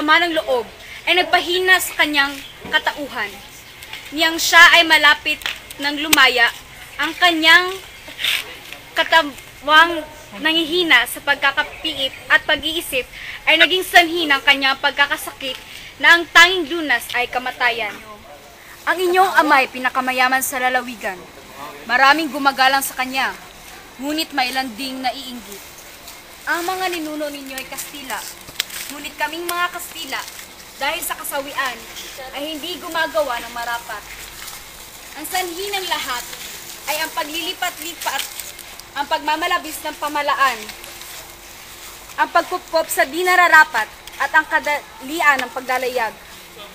sama ng loob ay nagpahina sa kanyang katauhan. Niyang siya ay malapit ng lumaya, ang kanyang katawang nangihina sa pagkakapiit at pag-iisip ay naging sanhi ng kanyang pagkakasakit na ang tanging lunas ay kamatayan. Ang inyong ama ay pinakamayaman sa lalawigan. Maraming gumagalang sa kanya, ngunit may ilan ding naiinggit. Ang mga ninuno ninyo ay Kastila, ngunit kaming mga Kastila, dahil sa kasawian, ay hindi gumagawa ng marapat. Ang sanhi ng lahat ay ang paglilipat-lipat, ang pagmamalabis ng pamalaan, ang pagpupop sa di nararapat, at ang kadalian ng paglalayag.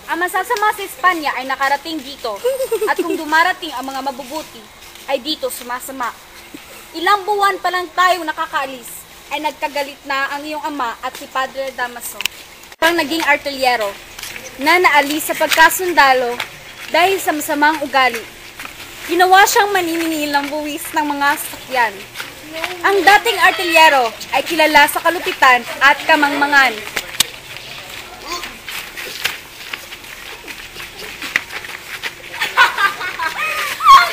Ang masasama sa Espanya ay nakarating dito, at kung dumarating ang mga mabubuti, ay dito sumasama. Ilang buwan pa lang tayo nakakaalis, ay nagkagalit na ang iyong ama at si Padre Damaso, pang naging artilyero, na naalis sa pagkasundalo dahil sa masamang ugali. Ginawa siyang maniningil ng buwis ng mga sasakyan. Ang dating artilyero ay kilala sa kalupitan at kamangmangan.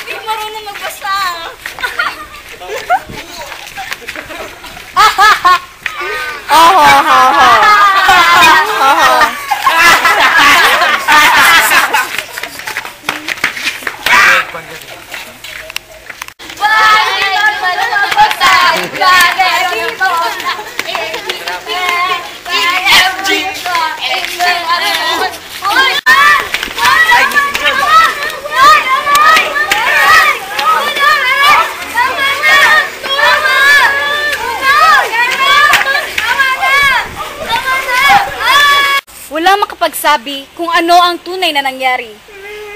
Hindi marunong magbasa! Walang makapagsabi kung ano ang tunay na nangyari.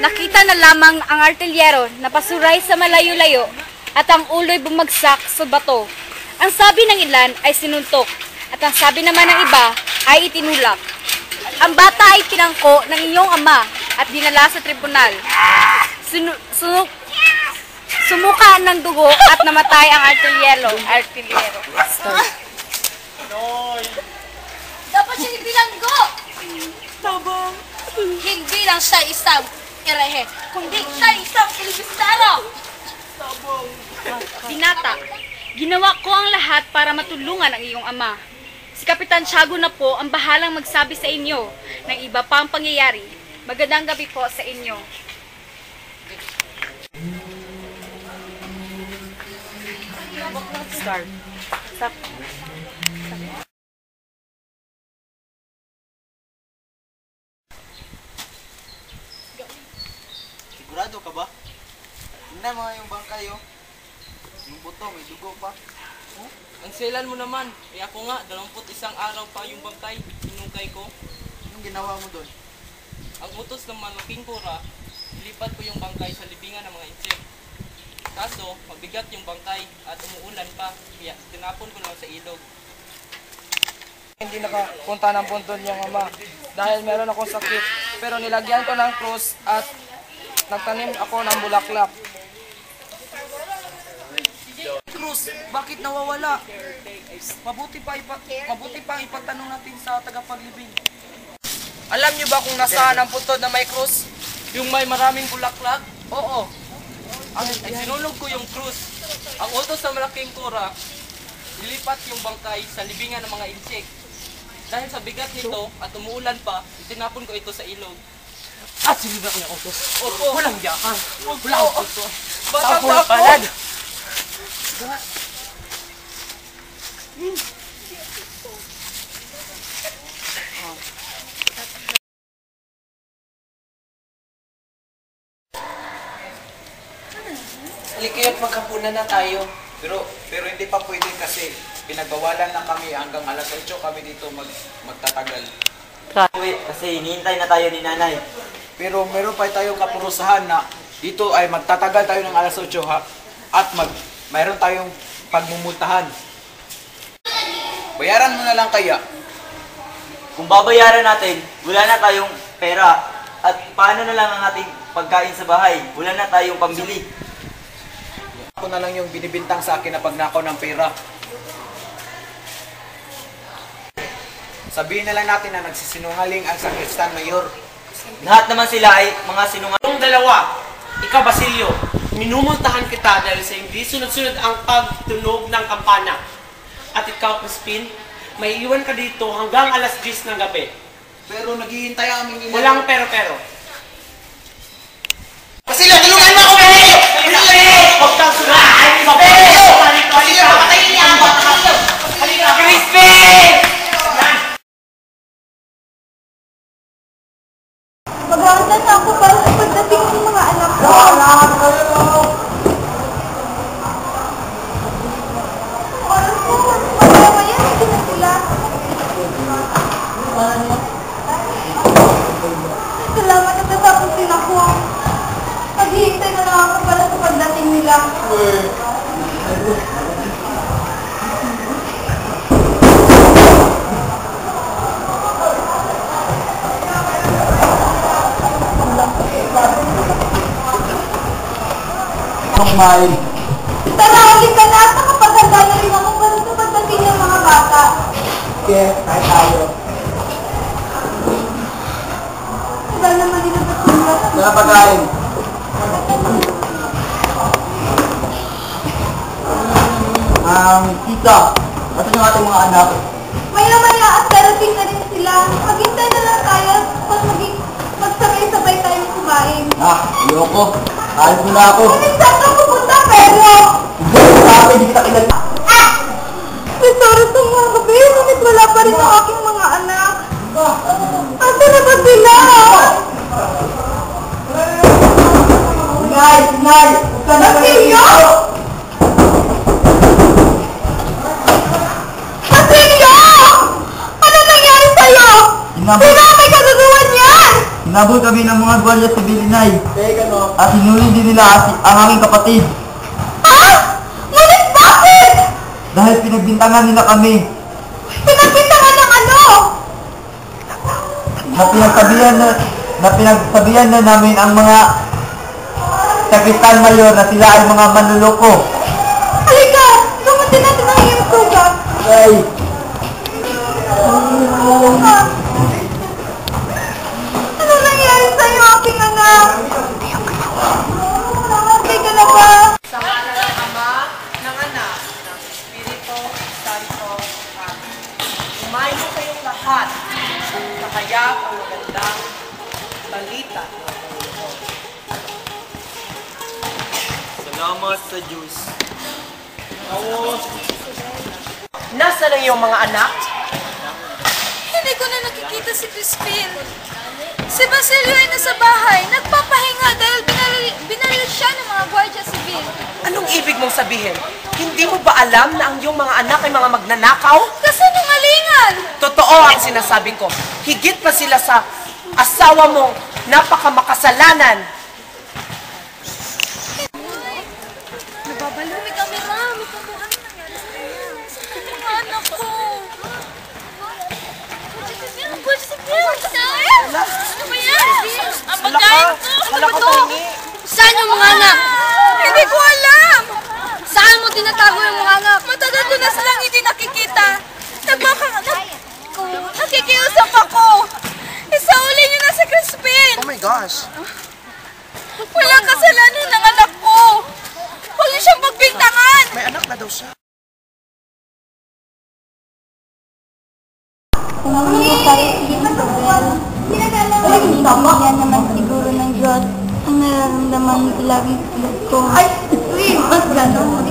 Nakita na lamang ang artilyero na pasuray sa malayo-layo at ang ulo'y bumagsak sa bato. Ang sabi ng ilan ay sinuntok at ang sabi naman ng iba ay itinulak. Ang bata ay pinangko ng inyong ama at dinala sa tribunal. Sumuka ng dugo at namatay ang artilyero. Dapat siya ibilanggo! Tabang! Hindi lang siya isang erehe, kundi siya isang Filibustero! Binata, ginawa ko ang lahat para matulungan ang iyong ama. Si Kapitan Tiago na po ang bahalang magsabi sa inyo ng iba pang pangyayari. Magandang gabi po sa inyo. Start. Stop. Sigurado ka ba? Tingnan mo yung bangkay, oh. Yung buto, may dugo pa. Oh, ang selan mo naman. Eh ako nga, 21 araw pa yung bangkay. Sinukay ko. Anong ginawa mo doon? Ang utos ng malaking kura, ilipat ko yung bangkay sa libingan ng mga insek. Kaso, mabigat yung bangkay at umuulan pa. Kaya tinapon ko lang sa ilog. Hindi nakapunta ng puntod yung ama dahil meron akong sakit. Pero nilagyan ko ng krus at nagtanim ako ng bulaklak. Cruz, bakit nawawala? Mabuti pa ipatanong natin sa tagapaglibing. Alam niyo ba kung nasaan ang puntod na may krus? Yung may maraming bulaklak, Oo. ay sinulog ko yung krus. Ang utos ng malaking kura, ilipat yung bangkay sa libingan ng mga insek. Dahil sa bigat nito at umuulan pa, itinapon ko ito sa ilog. At sinibak niya utos. Opo. Walang yakan. Walang puto. Bata Tapos pa ako. palad. Halika't magkapunan na tayo. Pero hindi pa pwede kasi pinagbawalan na kami hanggang alas 8 kami dito magtatagal. Kasi hinihintay na tayo ni nanay. Pero meron pa tayong kapurusahan na dito ay magtatagal tayo ng alas 8 ha? At mayroon tayong pagmumultahan. Bayaran mo na lang kaya. Kung babayaran natin, wala na tayong pera. At paano na lang ang ating pagkain sa bahay? Wala na tayong pambili. Ako na lang yung binibintang sa akin na pagnakaw ng pera. Sabihin na lang natin na nagsisinungaling ang Sakristan Mayor. Lahat naman sila ay mga sinungaling. Yung dalawa, ikaw Basilio, minumultahan kita dahil sa hindi sunod-sunod ang pagtunog ng kampana. At ikaw, Crispin, may iwan ka dito hanggang alas 10 ng gabi. Pero naghihintay ang aming ina. Walang pero-pero. Basilio, tulungan mo ako, Basilio! Huwag kang sunod! Basilio! Basilio! Patayin niya ako! Halika! Crispin! Maghahanda na ako para sa pagdating ng mga anak ko. Oras po, mamaya hindi na sila. Salamat at natapos din ako. Maghihintay na lang ako para sa pagdating nila. Tara, ulit ka na at nakapaghanda na rin ako para sa pagdating ng mga bata. Yes, tayo. Wala naman din ang pagsulat. Wala pagkain. Tita, ba't yung ating mga anak? Maya-maya at darating na rin sila. Maghintay na lang tayo at magsabay-sabay tayong kumain. Ayoko. Alis mo na ako. Ngunit saan ka pupunta, pero? Sabi, hindi kita kilala. May oras ng mga gabi, ngunit wala pa rin ang aking mga anak. Asa na ba sila? Sinay! Sinay! Huwag ka na Basilio! Basilio! Ano nangyari sa'yo? Sino ang may kagagawa niyan? Hinabol kami ng mga gwardiya sa Bilinay. At hinuli din nila ang aming kapatid. Ha? Ngunit bakit? Dahil pinagbintangan nila kami. Pinagbintangan ng ano? Na pinagsabihan na namin ang mga Sakristan Mayor na sila ay mga manluloko. Halika! Gumutin natin ang iyong sugat. Ay! Ano nangyari sa'yo, aking anak? Okay ka na ba? Sa ngalan ng Ama, ng Anak, ng Espiritu Santo. Amen. Umayo kayong lahat sa kayak ang magandang balita. Salamat sa Diyos. Nasaan ang iyong mga anak? Hindi ko na nakikita si Crispin. Si Basilio ay nasa bahay. Nagpapahinga dahil binaril siya ng mga gwardiya sibil. Anong ibig mong sabihin? Hindi mo ba alam na ang iyong mga anak ay mga magnanakaw? Kasinungalingan! Totoo ang sinasabi ko. Higit pa sila sa asawa mong napakamakasalanan. Nababalo, may kamera. May kabuhan na nangyari sa kanya. Mga anak ko. Ano ba yan? Ang pagkain ko! Ano ba to? Saan yung mga anak? Hindi ko alam! Saan mo tinatago yung mga anak? Matagal ko na silang hindi nakikita. Nakikiusap ako. Isauli niyo na si Crispin. Oh my gosh! Walang kasalanan ng anak ko. Huwag niyo siyang pagbintangan. May anak na daw siya. Kung ano po tayo pamilya naman siguro ng Diyos ang nararamdaman lagi ko. Ay, mas gano'n.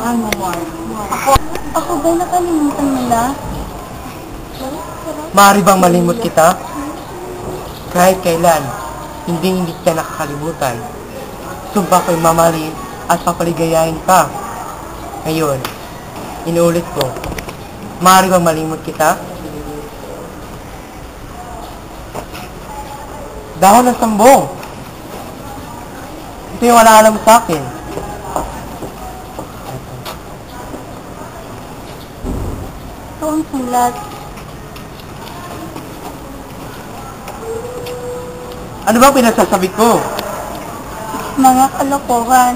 mahal mo, Mark? Ako ba nakalimutan nila? Maaari bang malimot kita? Kahit kailan, hindi kita nakakalimutan. Sumpa ko'y mamahalin at papaligayahin ka. Ngayon, inuulit ko, maaari bang malimot kita? Dahon ng sambong. Ito yung alaala mo sa akin. Ito ang sulat. Ano ba pinagsasabi ko? Mga kalokohan.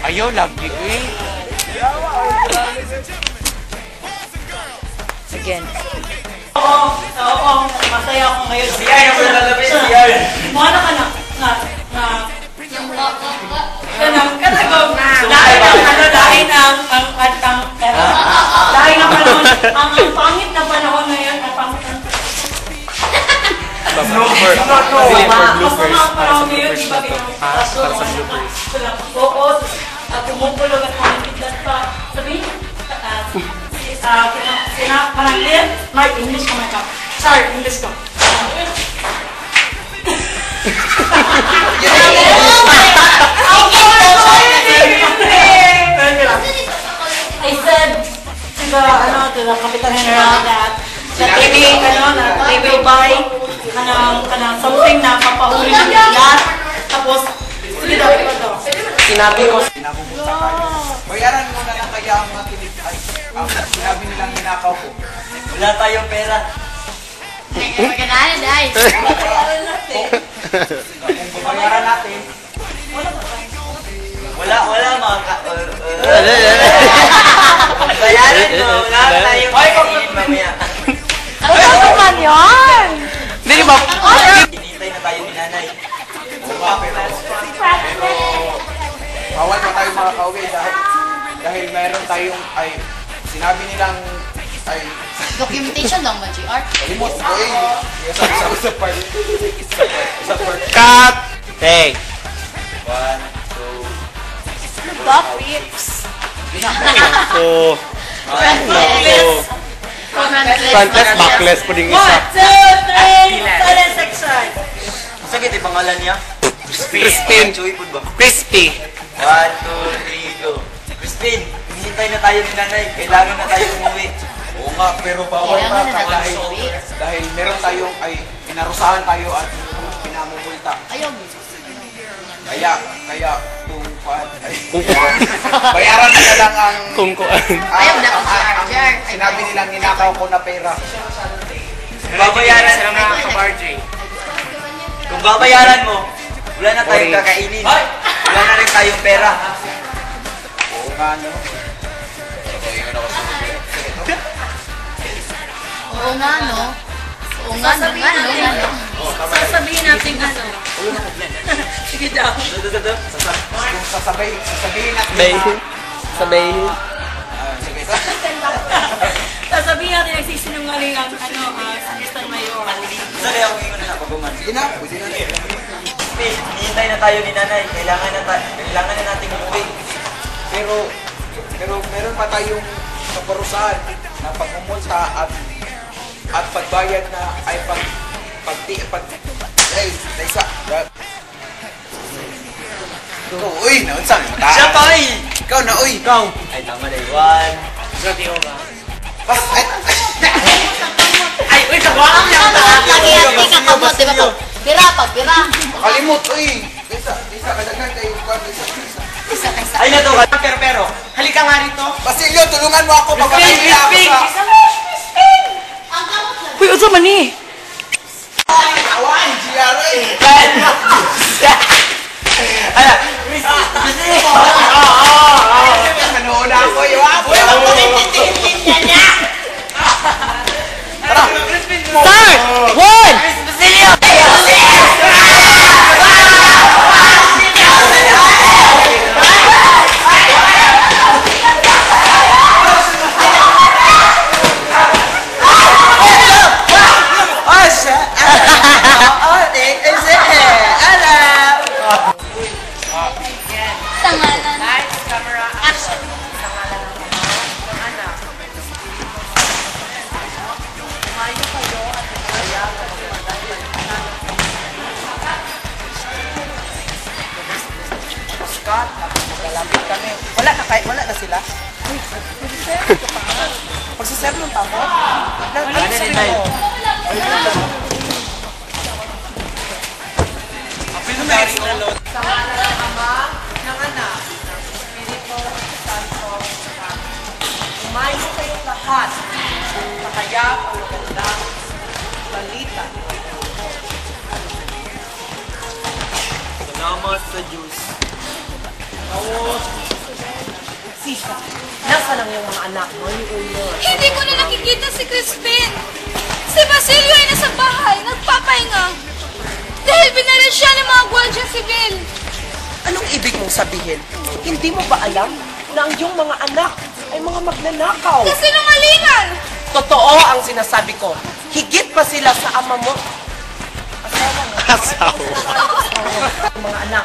Ayaw, lagi ko eh. Again. Oo, masaya ako ngayon. Siya, yung lalabas, siya. Mga na, dahil ang panahon, ang pangit na panahon ngayon, ang pangit na Blooper. masama ang panahon ngayon, di ba oo, at tumukulog at pangitidlat pa. Sabihin, parang clear, Mark, English ka man ka. Sorry, English ka. I said to the Capital General that they will buy something na papahuli ng lahat. Tapos, sige daw, ito. Sinabi ko, pinabubuksan kayo. Bayaran mo na lang kaya ang mga kinig. Ay, ang sinabi nilang ninakaw ko. Wala tayong pera. Magandaan, guys. Kung bayaran natin, Wala mga bayaran mo, wala tayong kainin mamaya. Ano ba naman yan? Hindi ba? Hinihintay na tayo ni nanay. bawal pa tayo mga kauwi dahil meron tayong, ay, sinabi nilang, ay, Documentation lang ba, GR? limot ko eh. Kaya sa part. Sa part. Cut! Take. 1, 2, Dot whips. So, frontless, backless po din 1, 2, isa. 3, silent section. Sakit yung pangalan niya? Crispin. Chewy food ba? Crispy. 1, 2, 3, go. Crispin, hinihintay na tayo ni nanay. Kailangan na tayo umuwi. Oo nga, pero bawal pa Kailangan na natin dahil meron tayong, ay, pinarusahan tayo at pinamumulta. Ayaw. Kaya, kung ay, bayaran na lang ang, Kung kuan. Ayaw na kung GR. sinabi nilang ninakaw ko na pera. Babayaran na mga ka-RJ. Kung babayaran mo, wala na tayong kakainin. Wala na rin tayong pera. Oo nga, no? Oo nga, no? Oo nga, no? Sasabihin natin ano. Sige daw. Kung sasabihin natin Sabihin. sige. Sasabihin natin nagsisinungaling ang Assistant Mayor. Sali ako ingon na paguman. Sige na, pwede na. Hinihintay na tayo ni nanay. Kailangan na nating umuwi. Pero meron pa tayong kaparusahan na pagmumulta at pagbayad na ay isa. Uy, naunsan mo ta? Siya pa eh! Ikaw na, uy! Ay, tama na 1. Ay, uy, kabuhaan niya! Lagi-lagi ka kamot, di ba po? Bira pa, bira. Kalimut, uy! Isa, kadaghan kayo. Isa. Ay, nato ka. Pero, halika nga rito. Basilio, tulungan mo ako. Magkakaila ako sa... Uy, usa man ni. Awan, GR, eh! Ala! Manood ako, iwa! Start! 1! malapit kami. Wala na sila. Magsiserve ng tao? Ano sabi mo? Sa ngalan ng Ama, ng Anak, ng Espiritu Santo. Umayo kayong lahat sa kayap ang magandang balita. Salamat sa Diyos. Sisa, nasa lang yung mga anak mo? Hindi ko na nakikita si Crispin. Si Basilio ay nasa bahay, nagpapahinga. Dahil binaril siya ng mga Guardia Civil. Anong ibig mong sabihin? Hindi mo ba alam na ang iyong mga anak ay mga magnanakaw? Kasinungalingan! Totoo ang sinasabi ko. Higit pa sila sa ama mo. Asawa. Mga anak.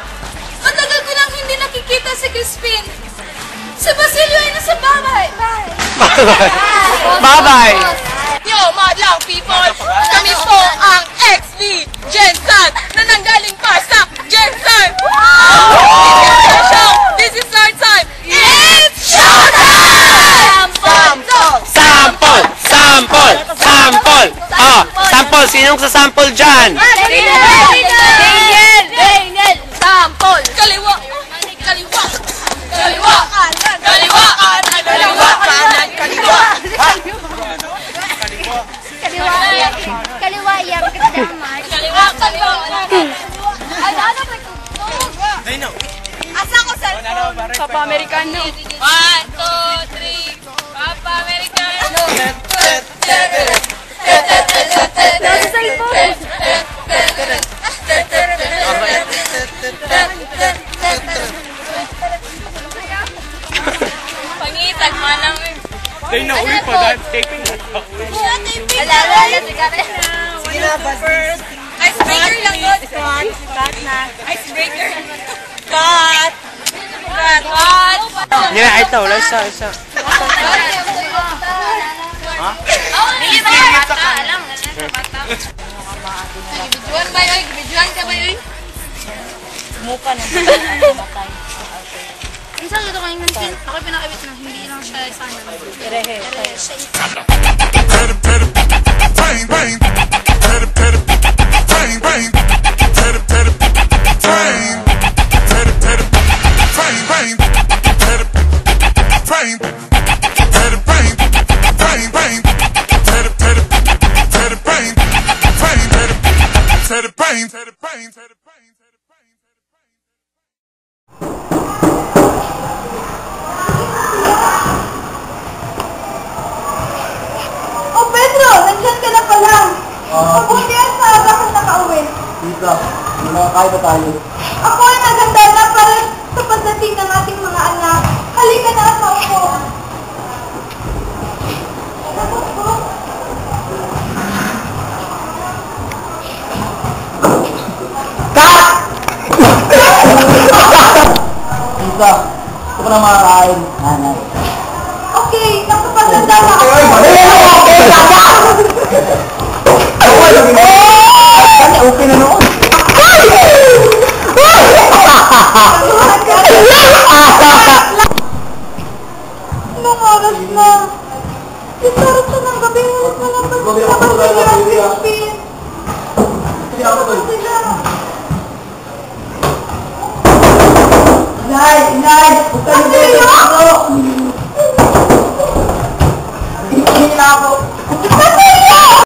Matagal ko nang hindi nakikita si Crispin. Si Basilio ay nasa bahay. Bye-bye! Yo, madlang people! Kami po ang XV Gensan na nanggaling pa sa Gensan! This is our time! It's showtime! Sample! Sample! Sample! Oh, sample! Sinong sa sample dyan? Daniel! Sample! Kaliwa! Kaliwa! Kaliwa! Kanan! Kaliwa! Kanan! Kaliwa! Kanan! Kaliwa! Kaliwa yang kedaman. Kaliwa! Kaliwa! Ano ba ito? Asa ko cellphone? Papa Americano. 1, 2, 3. Papa Americano. Pangitag manang. They know we for that taking that. Sige na, first. Icebreaker lang doon. Icebreaker. Cut. Cut. Yeah, ito. Isa. Hindi ba bata? Alam na sa bata. Gibidjuan ba yun? Gibidjuan ka ba yun? Muka na matay. Minsan dito kayong nantin. Ako pinakabit na. Hindi lang siya sana. Erehe. Oh, Pedro! Nandiyan ka na pala. Mabuti ang maaga kang nakauwi. Tita, nakakain ba tayo? Ako ay naganda na para sa pagdating ng ating mga anak. Halika na sa upo. Tita, ito ko na makakain. Nanay. Okay, nakapaganda na ako. Okay na noon.